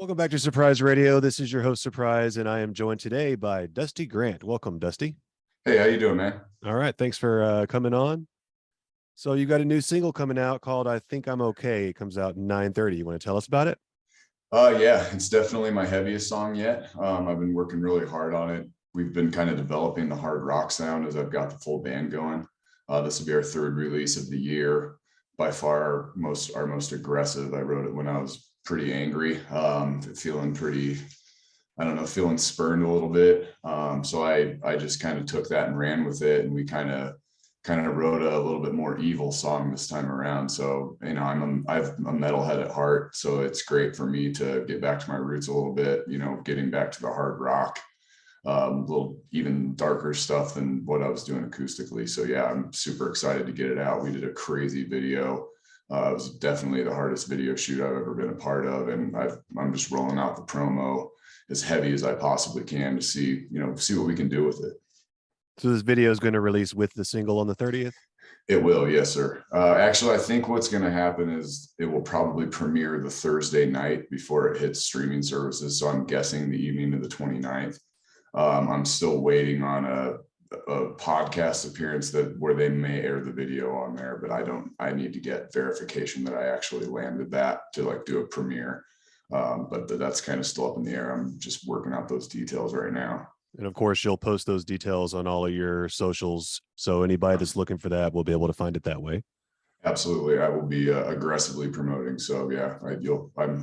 Welcome back to Surprise Radio. This is your host, Surprise, and I am joined today by Dusty Grant. Welcome, Dusty. Hey, how you doing, man? All right, thanks for coming on. So you got a new single coming out called "I Think I'm Okay." It comes out 9:30. You want to tell us about it? Yeah, it's definitely my heaviest song yet. I've been working really hard on it. We've been kind of developing the hard rock sound as I've got the full band going. This will be our third release of the year. By far, our most aggressive. I wrote it when I was pretty angry, feeling pretty, I don't know, feeling spurned a little bit. So I just kind of took that and ran with it, and we kind of wrote a little bit more evil song this time around. So, you know, I'm a metalhead at heart, so it's great for me to get back to my roots a little bit, you know, getting back to the hard rock, a little even darker stuff than what I was doing acoustically. So yeah, I'm super excited to get it out. We did a crazy video. It was definitely the hardest video shoot I've ever been a part of, and I'm just rolling out the promo as heavy as I possibly can to see what we can do with it. So this video is going to release with the single on the 30th? It will, yes, sir. Actually, I think what's going to happen is it will probably premiere the Thursday night before it hits streaming services. So I'm guessing the evening of the 29th. I'm still waiting on a podcast appearance where they may air the video on there, but I need to get verification that I actually landed that to do a premiere. But that's kind of still up in the air. I'm just working out those details right now. And of course, you'll post those details on all of your socials. So anybody that's looking for that will be able to find it that way. Absolutely. I will be aggressively promoting. So yeah,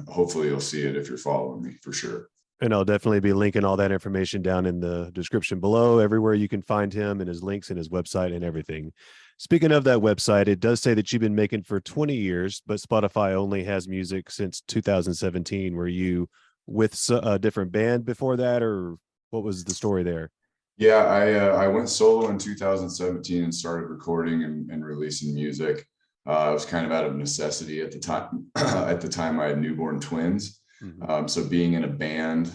hopefully you'll see it if you're following me, for sure. And I'll definitely be linking all that information down in the description below, everywhere you can find him and his links and his website and everything. Speaking of that website, it does say that you've been making for 20 years, but Spotify only has music since 2017. Were you with a different band before that, or what was the story there? Yeah, I went solo in 2017 and started recording and releasing music. It was kind of out of necessity at the time. At the time, I had newborn twins. Mm-hmm. So being in a band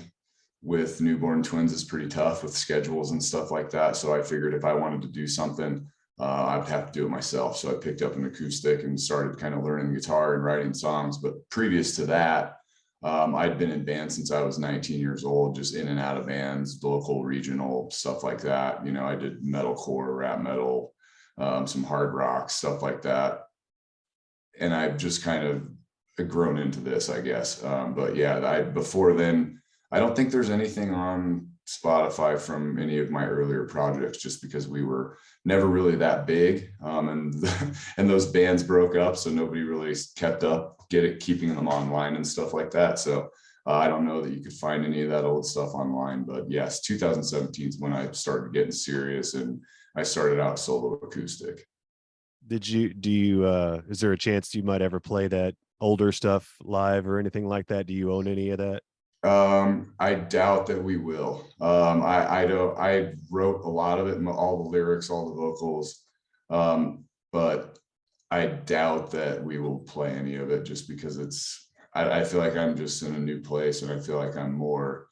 with newborn twins is pretty tough with schedules and stuff like that. So I figured if I wanted to do something, I would have to do it myself. So I picked up an acoustic and started kind of learning guitar and writing songs. But previous to that, I'd been in bands since I was 19 years old, just in and out of bands, local, regional, stuff like that. You know, I did metalcore, rap metal, some hard rock, stuff like that. And I've just kind of grown into this, I guess. But yeah, before then, I don't think there's anything on Spotify from any of my earlier projects, just because we were never really that big. And those bands broke up, so nobody really kept up keeping them online and stuff like that. So I don't know that you could find any of that old stuff online, but yes, 2017 is when I started getting serious, and I started out solo acoustic. Is there a chance you might ever play that older stuff live or anything like that? Do you own any of that? I doubt that we will. I wrote a lot of it, all the lyrics, all the vocals, but I doubt that we will play any of it, just because I feel like I'm just in a new place, and I feel like I'm more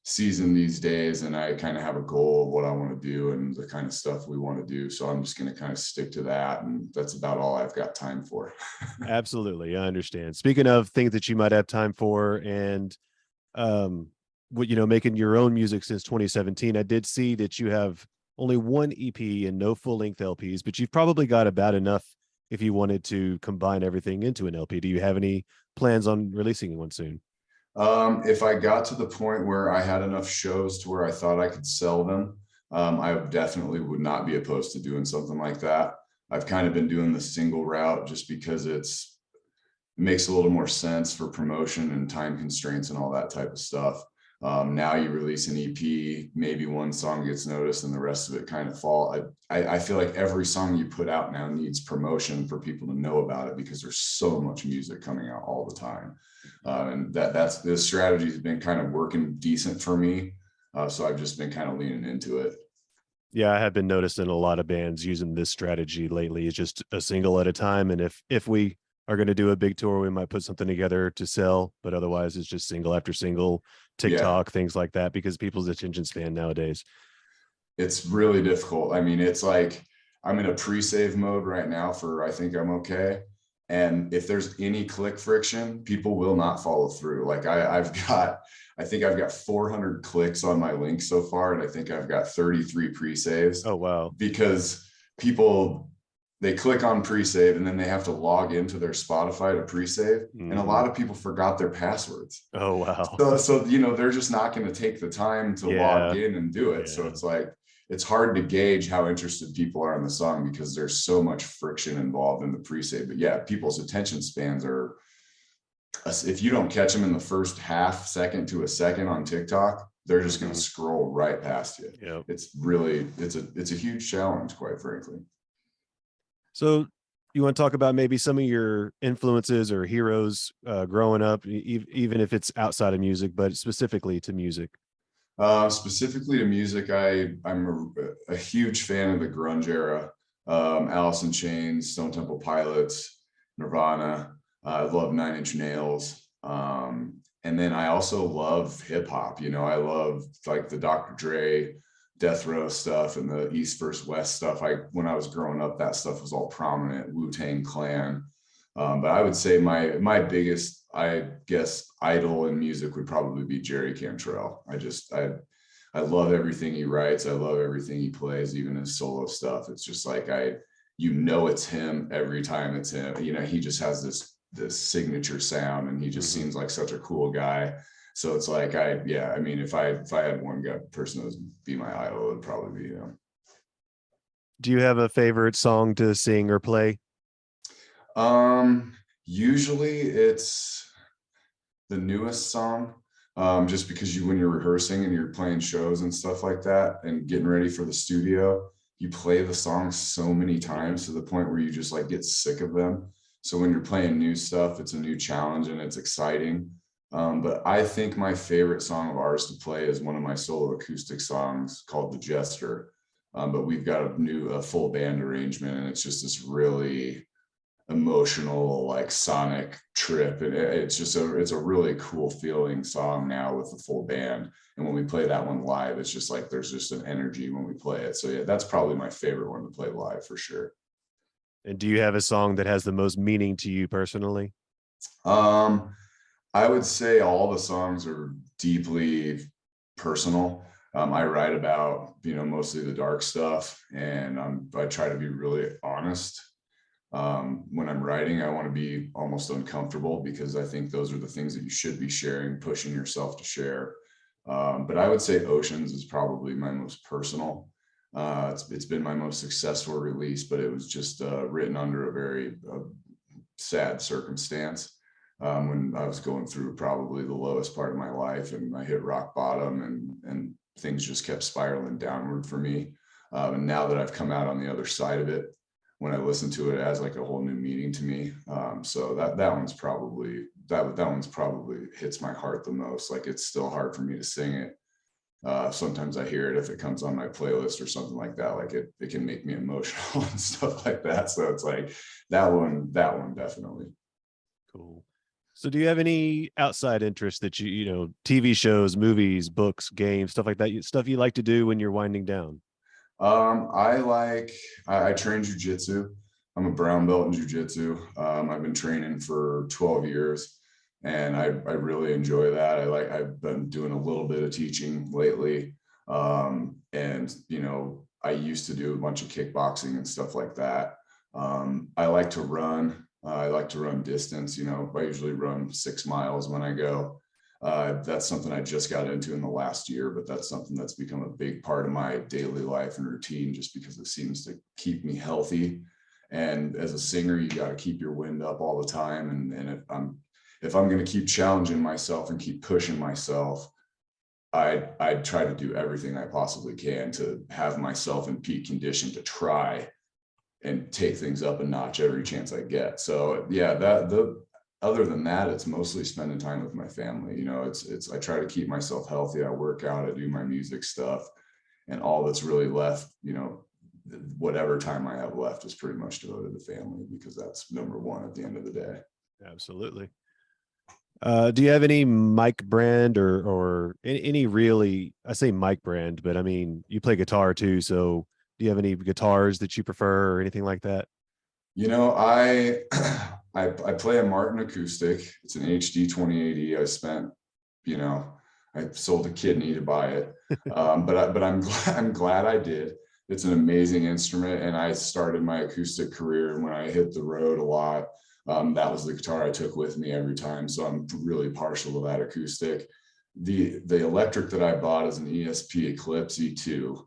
seasoned these days, and I kind of have a goal of what I want to do and the kind of stuff we want to do. So I'm just going to kind of stick to that, and that's about all I've got time for. Absolutely. I understand. Speaking of things that you might have time for, and making your own music since 2017, I did see that you have only one EP and no full-length LPs, but you've probably got about enough if you wanted to combine everything into an LP. Do you have any plans on releasing one soon? If I got to the point where I had enough shows to where I thought I could sell them, I definitely would not be opposed to doing something like that. I've kind of been doing the single route just because it makes a little more sense for promotion and time constraints and all that type of stuff. Now you release an EP, maybe one song gets noticed and the rest of it kind of fall. I feel like every song you put out now needs promotion for people to know about it, because there's so much music coming out all the time. And that's the strategy has been kind of working decent for me. So I've just been kind of leaning into it. Yeah, I have been noticing a lot of bands using this strategy lately. It's just a single at a time. And if we are going to do a big tour, we might put something together to sell, but otherwise it's just single after single, TikTok, things like that, because people's attention span nowadays. It's really difficult. I mean, it's like I'm in a pre-save mode right now for I Think I'm Okay. And if there's any click friction, people will not follow through. Like I think I've got 400 clicks on my link so far, and I think I've got 33 pre-saves Oh, wow. because people, they click on pre-save and then they have to log into their Spotify to pre-save. And a Hmm. lot of people forgot their passwords. Oh, wow. So you know, they're just not going to take the time to log Yeah. in and do it. So Yeah. it's like it's hard to gauge how interested people are in the song because there's so much friction involved in the pre-save. But yeah, people's attention spans are, if you don't catch them in the first half second to a second on TikTok, they're just going to Hmm. scroll right past you. Yeah. It's really, it's a huge challenge, quite frankly. So you want to talk about maybe some of your influences or heroes growing up, even if it's outside of music, but specifically to music? Specifically to music, I'm a huge fan of the grunge era. Alice in Chains, Stone Temple Pilots, Nirvana. I love Nine Inch Nails. And then I also love hip hop. You know, I love like the Dr. Dre, Death Row stuff and the East versus West stuff. When I was growing up, that stuff was all prominent. Wu-Tang Clan. But I would say my biggest, I guess, idol in music would probably be Jerry Cantrell. I love everything he writes. I love everything he plays, even his solo stuff. It's just like you know, it's him every time it's him. You know, he just has this signature sound, and he just Hmm. seems like such a cool guy. So it's like yeah. I mean, if I had one guy person that would be my idol, it would probably be him. Do you have a favorite song to sing or play? Um, Usually it's the newest song, just because when you're rehearsing and you're playing shows and stuff like that and getting ready for the studio, you play the songs so many Yeah. times to the point where you just like get sick of them. So when you're playing new stuff, it's a new challenge and it's exciting. But I think my favorite song of ours to play is one of my solo acoustic songs called The Jester. But we've got a full band arrangement, and it's just this really emotional like sonic trip, and it's a really cool feeling song now with the full band. And when we play that one live, it's just like there's just an energy when we play it. So yeah, that's probably my favorite one to play live for sure. And do you have a song that has the most meaning to you personally? um I would say all the songs are deeply personal. I write about, you know, mostly the dark stuff, and I try to be really honest. When I'm writing, I want to be almost uncomfortable because I think those are the things that you should be sharing, pushing yourself to share. But I would say Oceans is probably my most personal. It's been my most successful release, but it was just written under a very sad circumstance, when I was going through probably the lowest part of my life, and I hit rock bottom, and things just kept spiraling downward for me. And now that I've come out on the other side of it, when I listen to it, it has like a whole new meaning to me. So that one's probably hits my heart the most. Like it's still hard for me to sing it. Sometimes I hear it if it comes on my playlist or something like that. Like it can make me emotional and stuff like that. So it's like that one definitely. Cool. So do you have any outside interests that TV shows, movies, books, games, stuff like that, stuff you like to do when you're winding down? I train jujitsu. I'm a brown belt in jujitsu. I've been training for 12 years, and I really enjoy that. I've been doing a little bit of teaching lately. And you know, I used to do a bunch of kickboxing and stuff like that. I like to run. I like to run distance. You know, I usually run 6 miles when I go. That's something I just got into in the last year, but that's something that's become a big part of my daily life and routine just because it seems to keep me healthy. And as a singer, you got to keep your wind up all the time. And if I'm going to keep challenging myself and keep pushing myself, I try to do everything I possibly can to have myself in peak condition to try and take things up a notch every chance I get. So yeah, the other than that, it's mostly spending time with my family. You know, it's I try to keep myself healthy. I work out, I do my music stuff, and all that's really left, you know, whatever time I have left is pretty much devoted to family because that's number one at the end of the day. Absolutely. Do you have any mic brand or any really, I say mic brand, but I mean, you play guitar too. So do you have any guitars that you prefer or anything like that? You know, I play a Martin acoustic. It's an HD 2080. I sold a kidney to buy it. But I'm glad I did. It's an amazing instrument. And I started my acoustic career when I hit the road a lot. That was the guitar I took with me every time. So I'm really partial to that acoustic. The electric that I bought is an ESP Eclipse E2.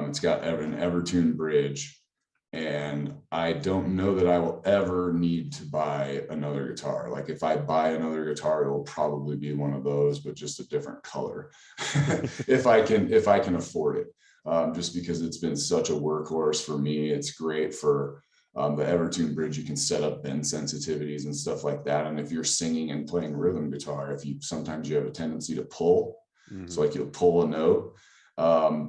It's got an Evertune bridge. And I don't know that I will ever need to buy another guitar. Like if I buy another guitar, it will probably be one of those, but just a different color, if I can afford it. Just because it's been such a workhorse for me. It's great for the Evertune bridge. You can set up bend sensitivities and stuff like that. And if you're singing and playing rhythm guitar, sometimes you have a tendency to pull. So like you'll pull a note.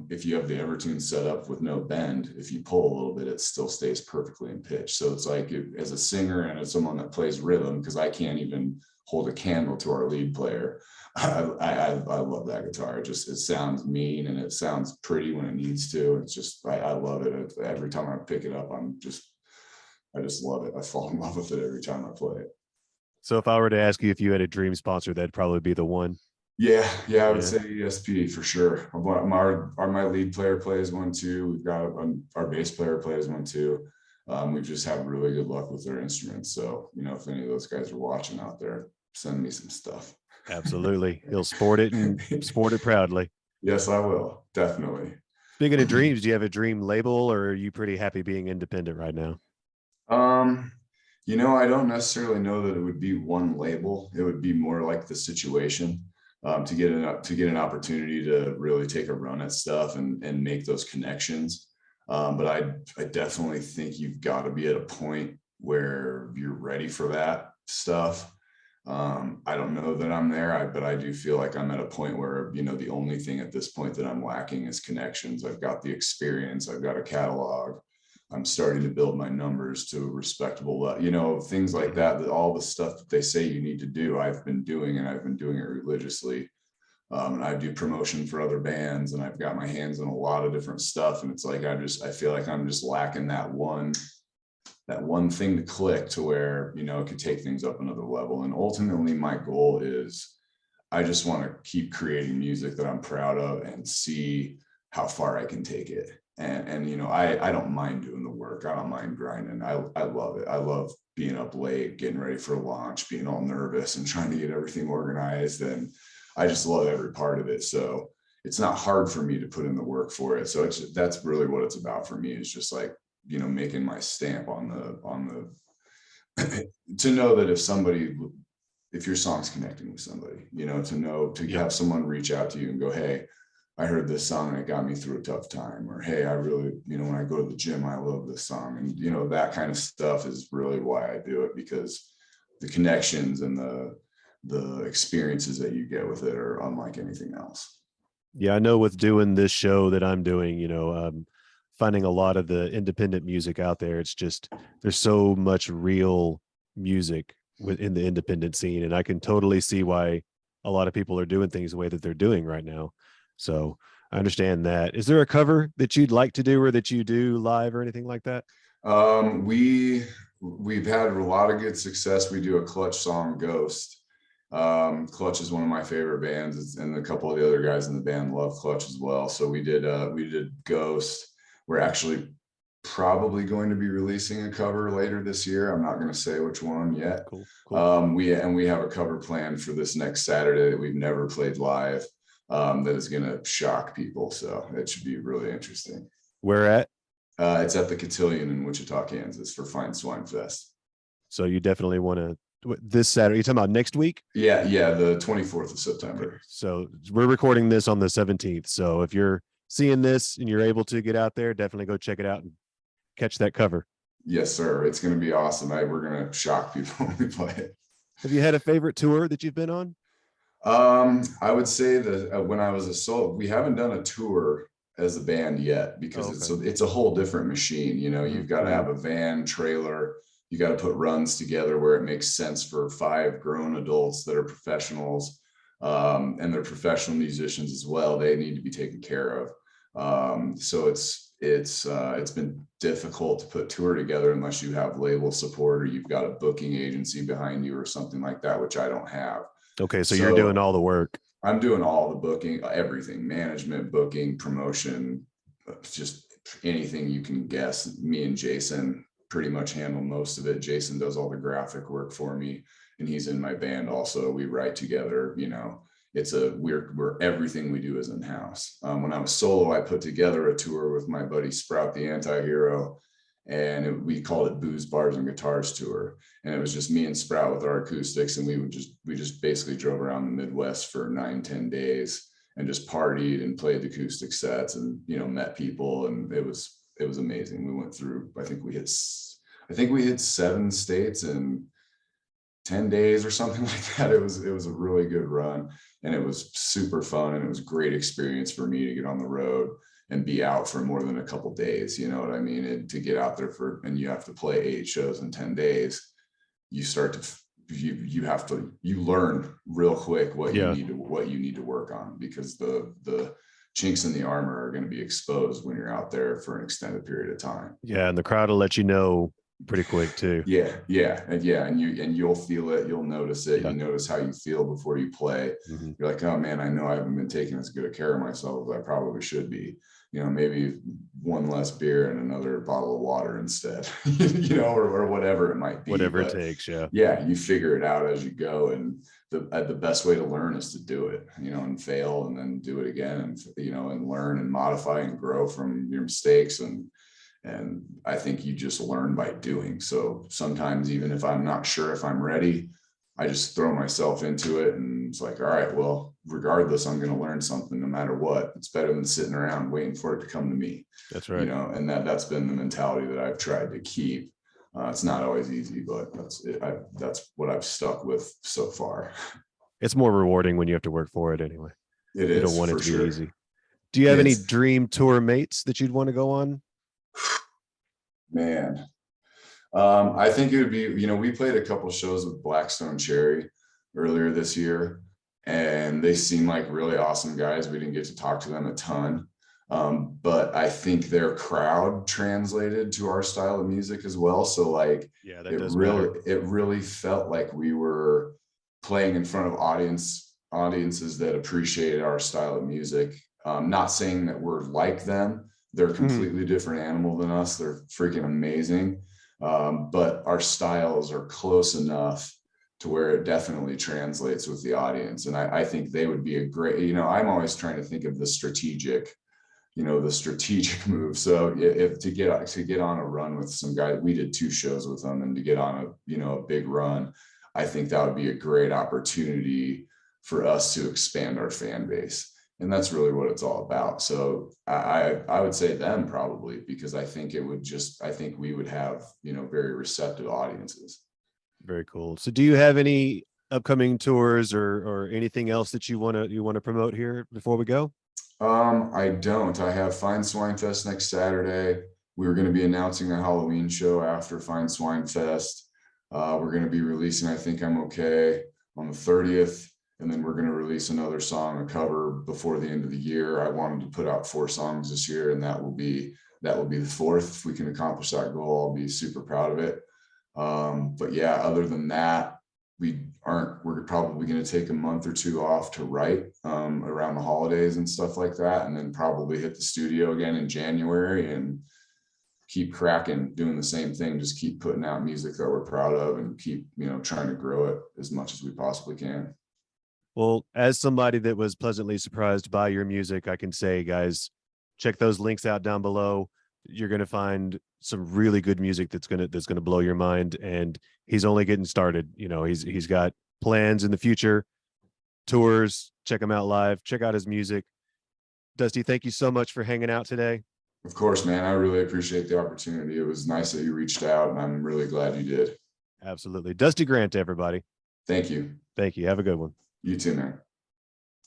If you have the Evertune set up with no bend, if you pull a little bit, it still stays perfectly in pitch. So it's like as a singer and as someone that plays rhythm, because I can't even hold a candle to our lead player. I love that guitar. It sounds mean and it sounds pretty when it needs to. It's just, I love it. Every time I pick it up, I just love it. I fall in love with it every time I play it. So if I were to ask you if you had a dream sponsor, that'd probably be the one. Yeah, I would say ESP for sure. My lead player plays one too. We've got our bass player plays one too. We've just had really good luck with their instruments. So, if any of those guys are watching out there, send me some stuff. Absolutely. He'll sport it and sport it proudly. Yes, I will. Definitely. Speaking of dreams, do you have a dream label or are you pretty happy being independent right now? I don't necessarily know that it would be one label. It would be more like the situation. To get an opportunity to really take a run at stuff and make those connections. But I definitely think you've got to be at a point where you're ready for that stuff. I don't know that I'm there, but I do feel like I'm at a point where, the only thing at this point that I'm lacking is connections. I've got the experience, I've got a catalog. I'm starting to build my numbers to a respectable level, things like that all the stuff that they say you need to do, I've been doing, and I've been doing it religiously. And I do promotion for other bands and I've got my hands in a lot of different stuff. And it's like, I feel like I'm just lacking that one thing to click to where, it could take things up another level. And ultimately my goal is I just want to keep creating music that I'm proud of and see how far I can take it. And I don't mind doing the work. I don't mind grinding. I love it. I love being up late, getting ready for a launch, being all nervous and trying to get everything organized. And I just love every part of it. So it's not hard for me to put in the work for it. So that's really what it's about for me, is just like, making my stamp on the to know that if your song's connecting with somebody, to have someone reach out to you and go, hey, I heard this song and it got me through a tough time, or, hey, I really, when I go to the gym, I love this song. And, that kind of stuff is really why I do it, because the connections and the experiences that you get with it are unlike anything else. Yeah, I know with doing this show that I'm doing, finding a lot of the independent music out there. It's just, there's so much real music within the independent scene. And I can totally see why a lot of people are doing things the way that they're doing right now. So I understand that. Is there a cover that you'd like to do or that you do live or anything like that? We've had a lot of good success. We do a Clutch song, Ghost. Clutch is one of my favorite bands, and a couple of the other guys in the band love Clutch as well. So we did Ghost. We're actually probably going to be releasing a cover later this year. I'm not going to say which one yet. Cool. We have a cover planned for this next Saturday that we've never played live, that is going to shock people. So it should be really interesting. Where at? It's at the Cotillion in Wichita, Kansas for Fine Swine Fest. So you definitely want to, this Saturday, you talking about next week? Yeah, the 24th of September. Okay. So we're recording this on the 17th. So if you're seeing this and you're able to get out there, definitely go check it out and catch that cover. Yes, sir. It's going to be awesome. We're going to shock people when we play it. Have you had a favorite tour that you've been on? I would say that when I was a solo, we haven't done a tour as a band yet, because it's a whole different machine. You've got to have a van, trailer. You got to put runs together where it makes sense for 5 grown adults that are professionals, and they're professional musicians as well. They need to be taken care of. So it's been difficult to put tour together unless you have label support or you've got a booking agency behind you or something like that, which I don't have. Okay, so you're doing So all the work. I'm doing all the booking, everything, management, booking, promotion, just anything you can guess. Me and Jason pretty much handle most of it. Jason does all the graphic work for me, and he's in my band also. We write together, you know. We're everything we do is in house. When I was solo, I put together a tour with my buddy Sprout the Anti-Hero, and we called it Booze, Bars, and Guitars Tour. And it was just me and Sprout with our acoustics, and we just basically drove around the Midwest for 9-10 days and just partied and played acoustic sets and, you know, met people, and it was amazing. We went through, I think we hit 7 states in 10 days or something like that. It was a really good run, and it was super fun, and it was a great experience for me to get on the road and be out for more than a couple days. You know what I mean? And to get out there and you have to play 8 shows in 10 days, you start to you learn real quick what you need to work on, because the chinks in the armor are going to be exposed when you're out there for an extended period of time. Yeah, and the crowd will let you know pretty quick too. And you'll feel it, you'll notice it. Yeah. You notice how you feel before you play. You're like, oh man, I know I haven't been taking as good a care of myself as I probably should be. You know, maybe one less beer and another bottle of water instead, you know, or whatever it might be. Whatever it takes. You figure it out as you go, and the best way to learn is to do it, you know, and fail and then do it again, and, you know, and learn and modify and grow from your mistakes. And I think you just learn by doing. So sometimes, even if I'm not sure if I'm ready, I just throw myself into it, and it's like, all right, well, regardless, I'm going to learn something no matter what. It's better than sitting around waiting for it to come to me. That's right. You know, and that's been the mentality that I've tried to keep. It's not always easy, but that's what I've stuck with so far. It's more rewarding when you have to work for it anyway. It you is, don't want it to sure. be easy. Do you have any dream tour mates that you'd want to go on? Man, I think it would be, you know, we played a couple shows with Blackstone Cherry earlier this year, and they seem like really awesome guys. We didn't get to talk to them a ton, but I think their crowd translated to our style of music as well. So like, yeah, that does matter. It really felt like we were playing in front of audiences that appreciated our style of music. Not saying that we're like them. They're a completely different animal than us. They're freaking amazing. But our styles are close enough to where it definitely translates with the audience. And I think they would be a great, you know, I'm always trying to think of the strategic move. So if to get on a run with some guy, we did 2 shows with them, and to get on a big run, I think that would be a great opportunity for us to expand our fan base. And that's really what it's all about. So I would say them probably, because I think we would have, you know, very receptive audiences. Very cool. So do you have any upcoming tours or anything else that you want to promote here before we go? I don't. I have Fine Swine Fest next Saturday. We were going to be announcing a Halloween show after Fine Swine Fest. We're going to be releasing I Think I'm Okay on the 30th. And then we're going to release another song, a cover, before the end of the year. I wanted to put out 4 songs this year, and that will be the 4th. If we can accomplish that goal, I'll be super proud of it. But yeah, other than that, we're probably going to take a month or 2 off to write around the holidays and stuff like that, and then probably hit the studio again in January and keep cracking, doing the same thing. Just keep putting out music that we're proud of, and keep, you know, trying to grow it as much as we possibly can. Well, as somebody that was pleasantly surprised by your music, I can say, guys, check those links out down below. You're going to find some really good music that's going to blow your mind. And he's only getting started. You know, he's got plans in the future, tours. Check him out live. Check out his music. Dusty, thank you so much for hanging out today. Of course, man. I really appreciate the opportunity. It was nice that you reached out, and I'm really glad you did. Absolutely. Dusty Grant, everybody. Thank you. Thank you. Have a good one. You too, man.